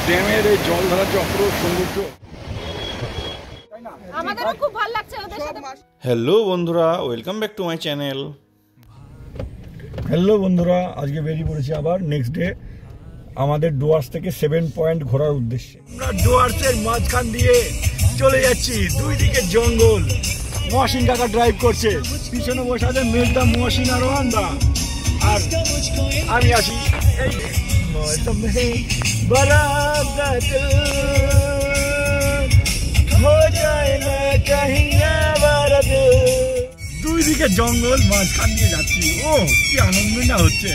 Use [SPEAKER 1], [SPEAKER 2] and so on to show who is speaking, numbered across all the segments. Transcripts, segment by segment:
[SPEAKER 1] ড্যামের এই জল ধরার যে অপরূপ সৌন্দর্য,
[SPEAKER 2] আমাদেরও খুব ভালো লাগছে ওদের সাথে।
[SPEAKER 3] হ্যালো বন্ধুরা, welcome back to my channel.
[SPEAKER 1] Hello বন্ধুরা, আজকে বেরিয়ে পড়েছি আবার নেক্সট ডে আমাদের ডুয়ার্স থেকে 7 পয়েন্ট ঘোরার উদ্দেশ্যে। আমরা ডুয়ার্সের মাঝখান দিয়ে চলে যাচ্ছি, দুই দিকে জঙ্গল। মহসিন কাকা ড্রাইভ করছে, পিছনে বসে আছে মেলটা মহসিন আর ওয়ান্দা, আর আমি আছি এই দুই দিকে জঙ্গল, মাঝখান দিয়ে যাচ্ছি। ও কি আনন্দ না হচ্ছে।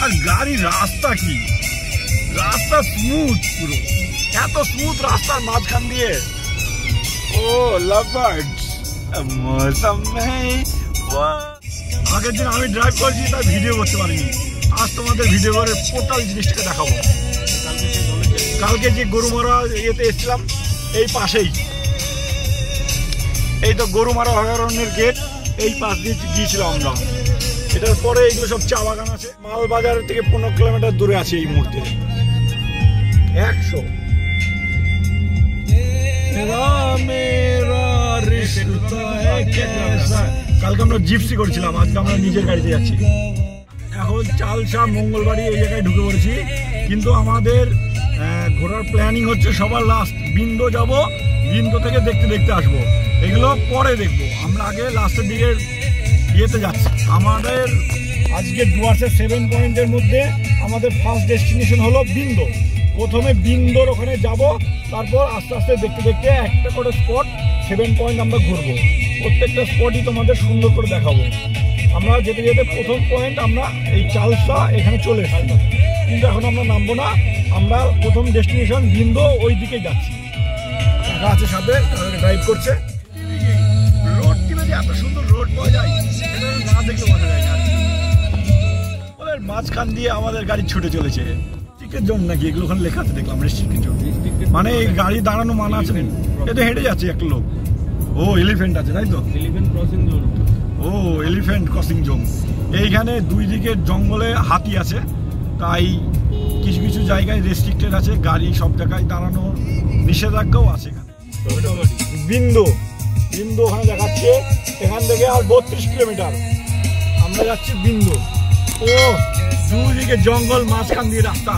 [SPEAKER 1] আর গাড়ির রাস্তা কি, রাস্তা স্মুথ, পুরো এত স্মুথ রাস্তার মাঝখান দিয়ে। ও লাভার্স মৌসুম মেই। আগের দিন আমি ড্রাইভ করেছি, তাই ভিডিও করতে পারিনি। আজ তোমাদের ভিডিও করে টোটাল জিনিসটাকে দেখাবো। কালকে যে গরুমারা ইয়েতে এসেছিলাম, এই পাশেই, এই তো গরুমারা অভয়ারণ্যের গেট, এই পাশ দিয়ে গিয়েছিলাম আমরা। এটার পরে এগুলো সব চা বাগান আছে। মালবাজার থেকে 15 কিলোমিটার দূরে আছে এই মুহূর্তে। 100 কালকে আমরা জিপসি করেছিলাম, আজকে আমরা নিজের গাড়িতে যাচ্ছি। এখন চালসা মঙ্গলবাড়ি এই জায়গায় ঢুকে পড়েছি, কিন্তু আমাদের ঘোরার প্ল্যানিং হচ্ছে সবার লাস্ট বিন্দু যাব, বিন্দু থেকে দেখতে দেখতে আসবো। এগুলো পরে দেখবো, আমরা আগে লাস্টের দিকের ইয়েতে যাচ্ছি। আমাদের আজকে ডুয়ার্সের 7 পয়েন্টের মধ্যে আমাদের ফার্স্ট ডেস্টিনেশন হলো বিন্দু। প্রথমে বিন্দুর ওখানে যাব, তারপর আস্তে আস্তে দেখতে দেখতে একটা করে স্পট 7 পয়েন্ট আমরা ঘুরবো। প্রত্যেকটা স্পটই তোমাদের সুন্দর করে দেখাবো। আমরা যেতে যেতে প্রথম পয়েন্ট আমরা এই চালসা এখানে চলে এসেছি, কিন্তু এখন আমরা নামবো না। আমরা প্রথম ডেস্টিনেশন বিন্দু, ওই দিকে যাচ্ছি। টাকা আছে সাথে, ড্রাইভ করছে। রোড কিনা যে এত সুন্দর রোড পাওয়া যায়, এটা না দেখলে বোঝা যায় না। ওদের মাঝখান দিয়ে আমাদের গাড়ি ছুটে চলেছে। টিকেট জোন নাকি এগুলো ওখানে লেখা আছে, দেখলাম রেস্ট্রিক্টেড জোন, মানে এই গাড়ি দাঁড়ানো মানা আছে। এটা হেঁটে যাচ্ছে একটা লোক। ও এলিফ্যান্ট আছে, তাই তো? Elephant crossing zone. ও এলিফ্যান্ট ক্রসিং জোন। এইখানে দুই দিকে জঙ্গলে হাতি আছে, তাই কিছু কিছু জায়গায় রেস্ট্রিক্টেড আছে, গাড়ি সব জায়গায় দাঁড়ানো নিষেধাজ্ঞাও আছে। বিন্দু বিন্দু ওখানে দেখাচ্ছে, এখান থেকে আর 32 কিলোমিটার আমরা যাচ্ছি বিন্দু। ও দুদিকে জঙ্গল, মাঝখান দিয়ে রাস্তা।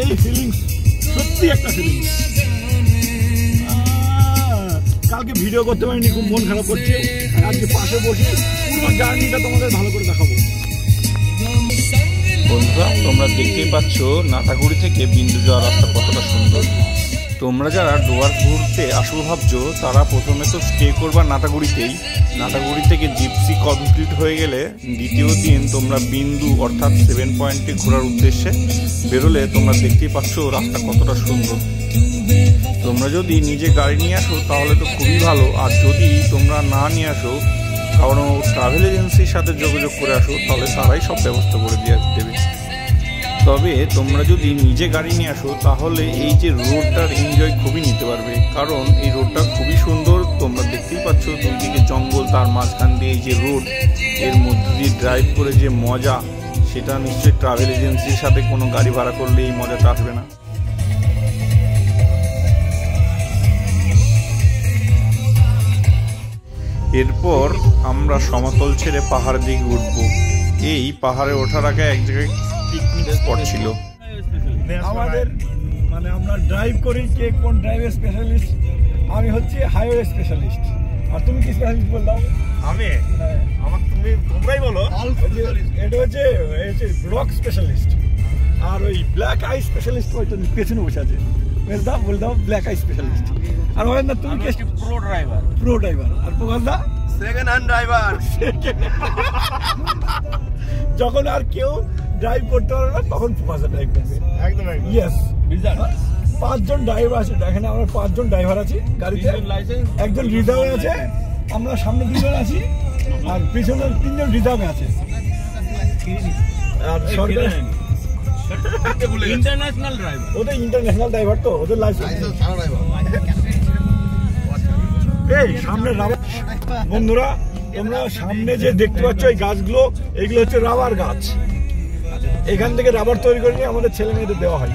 [SPEAKER 1] এই ফিলিংস সত্যি একটা ফিলিংস। কালকে ভিডিও করতে পারিনি, খুব মন খারাপ করছে। আজকে পাশে বসে পুরো জার্নিটা তোমাদের ভালো করে দেখাবো।
[SPEAKER 3] বন্ধুরা, তোমরা দেখতেই পাচ্ছ নাটাগুড়ি থেকে বিন্দু যাওয়ার রাস্তা কতটা সুন্দর। তোমরা যারা ডুয়ার্স ঘুরতে আসবো ভাবছো, তারা প্রথমে তো স্টে করবা নাটাগুড়িতেই। নাটাগুড়ি থেকে জিপসি কমপ্লিট হয়ে গেলে দ্বিতীয় দিন তোমরা বিন্দু অর্থাৎ 7 পয়েন্টে ঘোরার উদ্দেশ্যে বেরোলে তোমরা দেখতেই পাচ্ছ রাস্তা কতটা সুন্দর। তোমরা যদি নিজে গাড়ি নিয়ে আসো তাহলে তো খুবই ভালো, আর যদি তোমরা না নিয়ে আসো, কারণ ট্রাভেল এজেন্সির সাথে যোগাযোগ করে আসো, তাহলে তারাই সব ব্যবস্থা করে দিয়ে দেবে। তবে তোমরা যদি নিজে গাড়ি নিয়ে আসো তাহলে এই যে রোডটার এনজয় খুবই নিতে পারবে, কারণ এই রোডটা খুবই সুন্দর। তোমরা দেখতেই পাচ্ছ দুই দিকে জঙ্গল, তার মাঝখান দিয়ে এই যে রোড, এর মধ্যে দিয়ে ড্রাইভ করে যে মজা, সেটা নিশ্চয়ই ট্রাভেল এজেন্সির সাথে কোনো গাড়ি ভাড়া করলে এই মজাটা আসবে না। এরপর আমরা সমতল ছেড়ে পাহাড়ের দিকে উঠবো। এই পাহাড়ে ওঠার আগে এক জায়গায় পিকনিক স্পট ছিল
[SPEAKER 1] আমাদের। মানে আমরা ড্রাইভ করি, কে কোন ড্রাইভের স্পেশালিস্ট। আমি হচ্ছে হাইওয়ে স্পেশালিস্ট। আর তুমি কি স্পেশালিস্ট বললাম? আমি আমার তোমরাই বলো। এটা হচ্ছে রক স্পেশালিস্ট, আর ওই ব্ল্যাক আই স্পেশালিস্ট ওই তো পেছনে বসে আছে। বলে দাও ব্ল্যাক আই স্পেশালিস্ট। আর বলেন না তুমি কি প্রো ড্রাইভার? Pro driver. আর পোকালদা সেকেন্ড হ্যান্ড ড্রাইভার। যখন আর কেউ ড্রাইভ করতে পারবে না, তখন ফোকাসে ড্রাইভ করবে। একদম ইয়েস। 5 জন ড্রাইভার আছে এখানে, আমরা 5 জন ড্রাইভার আছি গাড়িতে। একজন রিজার্ভে আছে, আমরা সামনে 2 জন আছি, আর পিছনে 3 জন রিজার্ভে আছে। আর সরকার ইন্টারন্যাশনাল ড্রাইভার, ওদের ইন্টারন্যাশনাল ড্রাইভার, তো ওদের লাইসেন্স। এই সামনে রাবার। বন্ধুরা, তোমরা সামনে যে দেখতে পাচ্ছ এই গাছগুলো, এগুলো হচ্ছে রাবার গাছ। এখান থেকে রাবার তৈরি করে নিয়ে আমাদের ছেলে মেয়েদের দেওয়া হয়।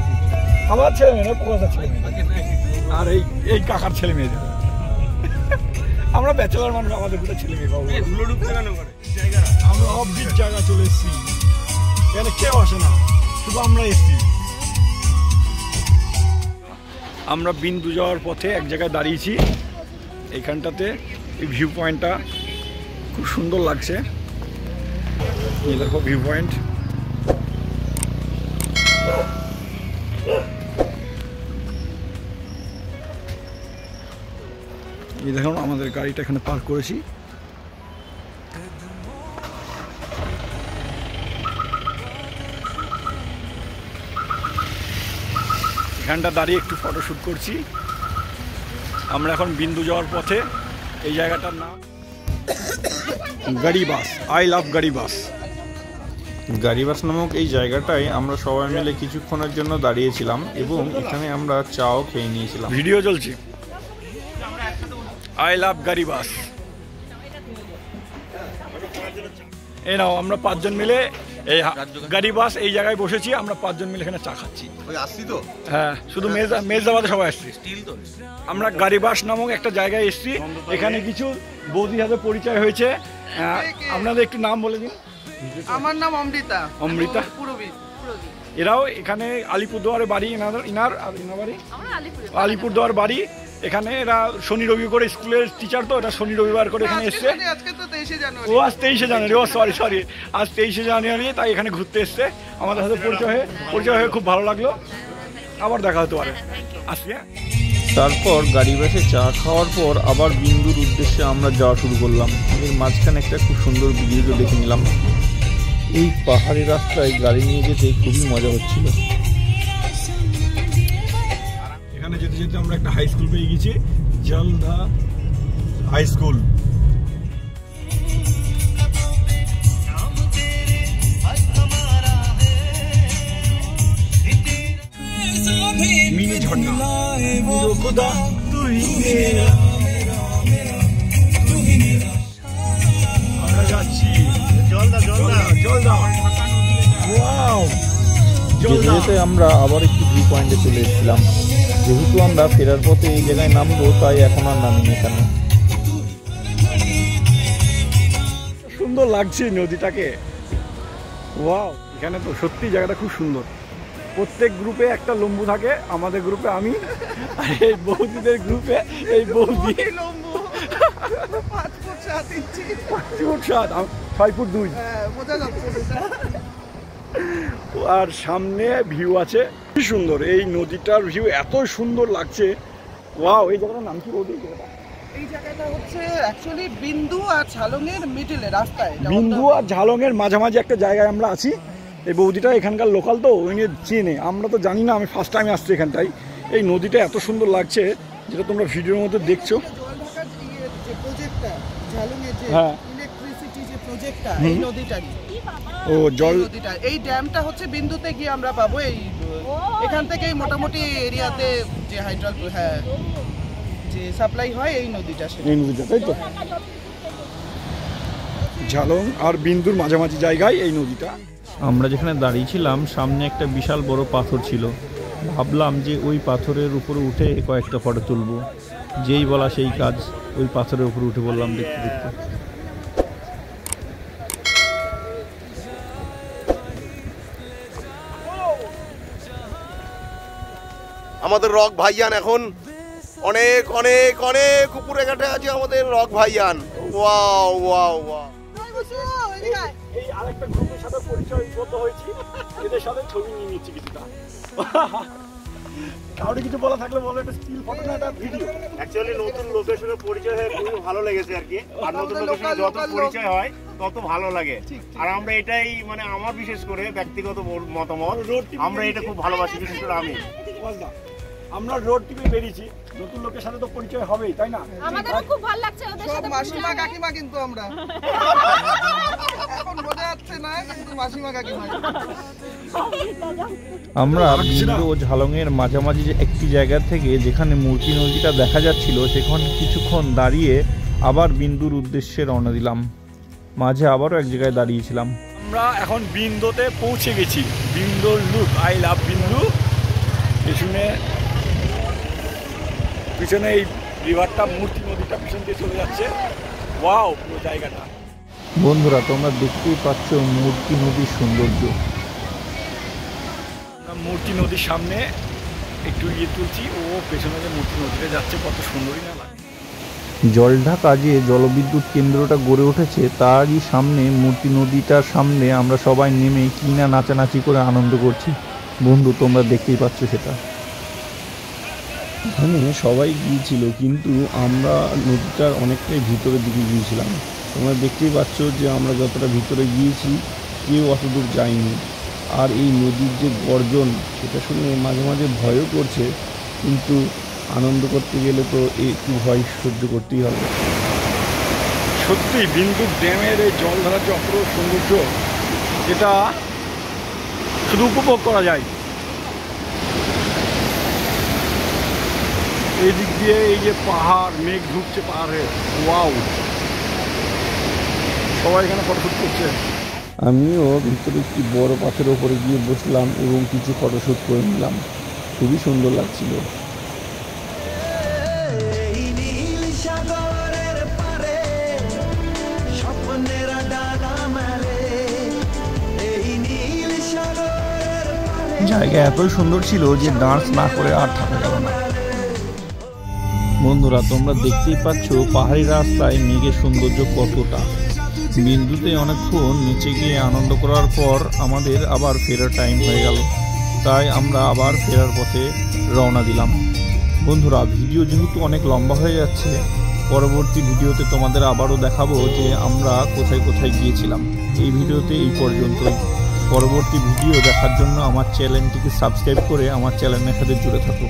[SPEAKER 1] আমার ছেলে মেয়ে না, কুয়াশার ছেলে মেয়ে আর এই কাকার ছেলে মেয়ে। আমরা ব্যাচেলার মানুষ, আমাদের দুটো ছেলে মেয়ে পাবো। আমরা অফবিট জায়গা চলে এসেছি, এখানে কেউ আসে না, শুধু আমরা এসেছি। আমরা বিন্দু যাওয়ার পথে এক জায়গায় দাঁড়িয়েছি, এইখানটাতে এই ভিউ পয়েন্টটা খুব সুন্দর লাগছে। এই দেখো ভিউ পয়েন্ট। এই দেখুন আমাদের গাড়িটা এখানে পার্ক করেছি। এখানটা দাঁড়িয়ে একটু ফটোশ্যুট করছি। আমরা এখন বিন্দু যাওয়ার পথে। এই জায়গাটার নাম গাড়িবাস। I love গাড়িবাস।
[SPEAKER 3] গাড়িবাস নামক এই জায়গাটায় আমরা সবাই মিলে কিছুক্ষণের জন্য দাঁড়িয়েছিলাম এবং এখানে আমরা চাও খেয়ে নিয়েছিলাম।
[SPEAKER 1] ভিডিও চলছে। আই লাভ গাড়িবাস। এই নাও আমরা 5 জন মিলে এই গাড়িবাস এই জায়গায় বসেছি। আমরা 5 জন মিলে এখানে চা খাচ্ছি। হ্যাঁ, শুধু মেজদাবাদে সবাই আসছি। আমরা গাড়িবাস নামক একটা জায়গায় এসেছি। এখানে কিছু বৌদির সাথে পরিচয় হয়েছে। আপনাদের একটু নাম বলে দিন।
[SPEAKER 4] আমার নাম অমৃতা।
[SPEAKER 1] অমৃতা। এরাও এখানে আলিপুরদুয়ারে বাড়ি, ইনার বাড়ি আলিপুরদুয়ার বাড়ি। এখানে এরা শনি রবি করে স্কুলের টিচার, তো এটা শনি রবিবার করে এখানে এসছে। ও আজ 23শে জানুয়ারি। ও সরি আজ 23শে জানুয়ারি, তাই এখানে ঘুরতে এসছে। আমাদের সাথে পরিচয় হয়ে খুব ভালো লাগলো। আবার দেখা হতে পারে। আসি।
[SPEAKER 3] তারপর গাড়িবাসে চা খাওয়ার পর আবার বিন্দুর উদ্দেশ্যে আমরা যাওয়া শুরু করলাম। এর মাঝখানে একটা খুব সুন্দর ভিডিও দেখে নিলাম। এই পাহাড়ি রাস্তায় গাড়ি নিয়ে যেতে খুবই মজা হচ্ছিল।
[SPEAKER 1] এখানে যেতে যেতে আমরা একটা হাই স্কুল পেয়ে গেছি, জলদা হাই স্কুল। মিনি ঝর্ণা। আমরা যাচ্ছি জলদা। ওয়াও।
[SPEAKER 3] যেতে যেতে আমরা আবার একটু ভিউ পয়েন্টে চলে এসেছিলাম। যেহেতু আমরা ফেরার পথে এই জায়গায় নামবো, তাই এখন আর নামিনি এখানে।
[SPEAKER 1] সুন্দর লাগছে নদীটাকে। ওয়াও, এখানে তো সত্যি জায়গাটা খুব সুন্দর। প্রত্যেক গ্রুপে একটা লম্বু থাকে। আমাদের গ্রুপে আমি, আর এই বৌদিদের গ্রুপে এই বৌদি।
[SPEAKER 4] 5 ফুট 7 ইঞ্চি।
[SPEAKER 1] 5 ফুট 7, 6 ফুট 2। আর সামনে ভিউ আছে, কি সুন্দর। এই নদীটার ভিউ এত সুন্দর লাগছে। ওয়াও, এই জায়গাটার নাম কি বৌদি?
[SPEAKER 4] এই জায়গাটা হচ্ছে অ্যাকচুয়ালি বিন্দু আর ঝালংয়ের মিডলে রাস্তায়।
[SPEAKER 1] বিন্দু আর ঝালংয়ের মাঝামাঝি একটা জায়গায় আমরা আছি। এই বৌদিটা এখানকার লোকাল, তো ওই নিয়ে চেনে। আমরা তো জানি না, আমি ফার্স্ট টাইম আসছি এখানটায়। এই নদীটা এত সুন্দর লাগছে, যেটা তোমরা ভিডিওর মধ্যে দেখছো। হ্যাঁ,
[SPEAKER 4] ইলেকট্রিসিটি যে প্রজেক্টটা, এই নদীটারই।
[SPEAKER 1] ও জল।
[SPEAKER 4] এই ড্যামটা হচ্ছে বিন্দুতে গিয়ে আমরা পাবো। এখান থেকেই মোটামুটি এরিয়াতে যে যে সাপ্লাই হয় এই নদীটা,
[SPEAKER 1] তাই তো। ঝালং আর বিন্দুর মাঝামাঝি জায়গায় এই নদীটা।
[SPEAKER 3] আমরা যেখানে দাঁড়িয়েছিলাম সামনে একটা বিশাল বড় পাথর ছিল। ভাবলাম যে ওই পাথরের উপরে উঠে কয়েকটা ফটো তুলবো। যেই বলা সেই কাজ, ওই পাথরের উপরে উঠে বললাম দেখতে দেখতে।
[SPEAKER 5] আমাদের রক ভাইয়ান এখন অনেক অনেক অনেক উপরে ঘাটে আছে আমাদের রক ভাইয়ান। Wow wow wow.
[SPEAKER 1] এই আরেকটা গ্রুপের সাথে পরিচয় হয়েছি, এদের সাথে ছবি নিয়ে নিচ্ছি কিছুটা। কাউরে কিছু বলা থাকলে বলো, একটা স্টিল ফটো না, একটা ভিডিও।
[SPEAKER 6] অ্যাকচুয়ালি নতুন লোকের সঙ্গে পরিচয় হয়ে খুবই ভালো লেগেছে আর কি। আর নতুন লোকের সঙ্গে যত পরিচয় হয় তত ভালো লাগে। আর আমরা এটাই, মানে আমার বিশেষ করে ব্যক্তিগত মতামত, আমরা এটা খুব ভালোবাসি, বিশেষ করে আমি।
[SPEAKER 1] আমরা রোড টিপে বেরিয়েছি, নতুন লোকের সাথে তো পরিচয় হবেই, তাই না?
[SPEAKER 2] আমাদেরও খুব ভালো লাগছে ওদের
[SPEAKER 4] সব
[SPEAKER 2] সাথে।
[SPEAKER 4] মাসিমা কাকিমা কিন্তু আমরা এখন বোঝা যাচ্ছে না, কিন্তু মাসিমা কাকিমা।
[SPEAKER 3] আমরা বিন্দু ও ঝালংয়ের মাঝামাঝি একটি জায়গা থেকে যেখানে মূর্তি নদীটা দেখা যাচ্ছিল, সেখানে কিছুক্ষণ দাঁড়িয়ে আবার বিন্দুর উদ্দেশ্যে রওনা দিলাম। মাঝে আবারও এক জায়গায় দাঁড়িয়েছিলাম।
[SPEAKER 1] আমরা এখন বিন্দুতে পৌঁছে গেছি। বিন্দুর লুক, আই লাভ বিন্দু। এই পিছনে এই রিভারটা মূর্তি নদীটা পিছন দিয়ে চলে যাচ্ছে। ওয়াও, পুরো জায়গাটা।
[SPEAKER 3] বন্ধুরা তোমরা দেখতেই পাচ্ছ মূর্তি নদীর সৌন্দর্য।
[SPEAKER 1] মূর্তি নদীর সামনে একটু ইয়ে তুলছি, ও পেছনে যে মূর্তি নদীতে যাচ্ছে কত সুন্দরই না লাগে।
[SPEAKER 3] জলঢাকা যে জলবিদ্যুৎ কেন্দ্রটা গড়ে উঠেছে তারই সামনে মূর্তি নদীটার সামনে আমরা সবাই নেমে কিনা নাচানাচি করে আনন্দ করছি। বন্ধু তোমরা দেখতেই পাচ্ছ সেটা।
[SPEAKER 7] এখানে সবাই গিয়েছিল, কিন্তু আমরা নদীটার অনেকটাই ভিতরের দিকে গিয়েছিলাম। তোমরা দেখতেই পাচ্ছ যে আমরা যতটা ভিতরে গিয়েছি কেউ অত দূর যায়নি। আর এই নদীর যে গর্জন সেটা শুনে মাঝে মাঝে ভয়ও করছে, কিন্তু আনন্দ করতে গেলে তো একটু ভয় সহ্য করতেই হবে।
[SPEAKER 1] সত্যি বিন্দুর ড্যামের এই জল ধরার যে অপূর্ব সৌন্দর্য, যেটা শুধু উপভোগ করা যায়। এই দিক দিয়ে এই যে পাহাড়, মেঘ ঢুকছে পাহাড়ে, ওয়াও, সবাই এখানে ফটোশুট করছে।
[SPEAKER 7] আমিও ভিতরে একটি বড় পাথরের ওপরে গিয়ে বসলাম এবং কিছু ফটোশ্যুট করে নিলাম। খুবই সুন্দর লাগছিল।
[SPEAKER 3] জায়গা এতই সুন্দর ছিল যে ডান্স না করে আর থাকা গেল না। বন্ধুরা তোমরা দেখতেই পাচ্ছ পাহাড়ি রাস্তায় মেঘের সৌন্দর্য কতটা। বিন্দুতে অনেকক্ষণ নিচে গিয়ে আনন্দ করার পর আমাদের আবার ফেরার টাইম হয়ে গেল, তাই আমরা আবার ফেরার পথে রওনা দিলাম। বন্ধুরা ভিডিও যেহেতু অনেক লম্বা হয়ে যাচ্ছে, পরবর্তী ভিডিওতে তোমাদের আবারও দেখাবো যে আমরা কোথায় কোথায় গিয়েছিলাম। এই ভিডিওতে এই পর্যন্তই। পরবর্তী ভিডিও দেখার জন্য আমার চ্যানেলটিকে সাবস্ক্রাইব করে আমার চ্যানেলের সাথে জুড়ে থাকো।